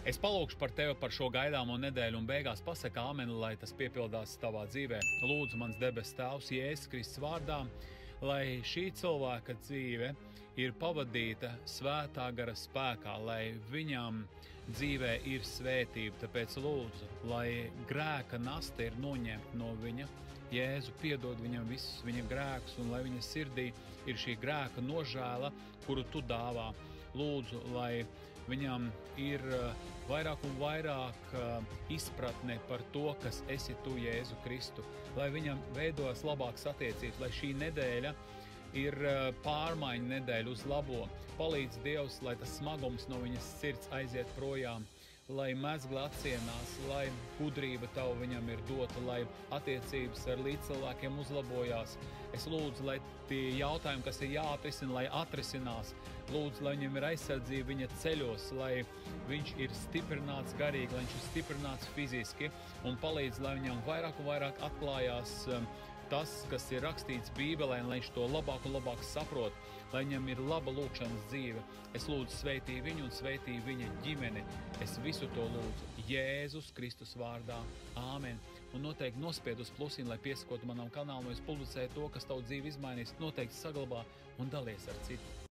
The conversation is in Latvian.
Es palūkšu par tevi par šo gaidāmo nedēļu un beigās pasaka āmeni, lai tas piepildās tavā dzīvē. Lūdzu, mans debes Tēvs, Jēzus Kristus vārdā, lai šī cilvēka dzīve ir pavadīta svētā gara spēkā, lai viņam dzīvē ir svētība. Tāpēc lūdzu, lai grēka nasta ir noņemta no viņa. Jēzu, piedod viņam visus viņa grēkus, un lai viņa sirdī ir šī grēka nožēla, kuru tu dāvā. Lūdzu, lai viņam ir vairāk un vairāk izpratne par to, kas esi tu, Jēzu Kristu. Lai viņam veidojas labākas attiecības, lai šī nedēļa ir pārmaiņu nedēļa uz labo. Palīdz Dievs, lai tas smagums no viņas sirds aiziet projām, lai mezgli atsienās, lai gudrība tavu viņam ir dota, lai attiecības ar līdzcilvēkiem uzlabojās. Es lūdzu, lai tie jautājumi, kas ir jāatrisina, lai atrisinās. Lūdzu, lai viņam ir aizsardzība viņa ceļos, lai viņš ir stiprināts garīgi, lai viņš ir stiprināts fiziski, un palīdz, lai viņam vairāk un vairāk atklājās tas, kas ir rakstīts Bībelē, lai viņš to labāk un labāk saprot, lai viņam ir laba lūkšanas dzīve. Es lūdzu sveitī viņu un sveitī viņa ģimeni. Es visu to lūdzu Jēzus Kristus vārdā. Āmen. Un noteikti nospied uz plusiņu, lai piesakotu manam kanālam, un es publicēju to, kas tavu dzīvi izmainīs. Noteikti saglabā un dalies ar citu.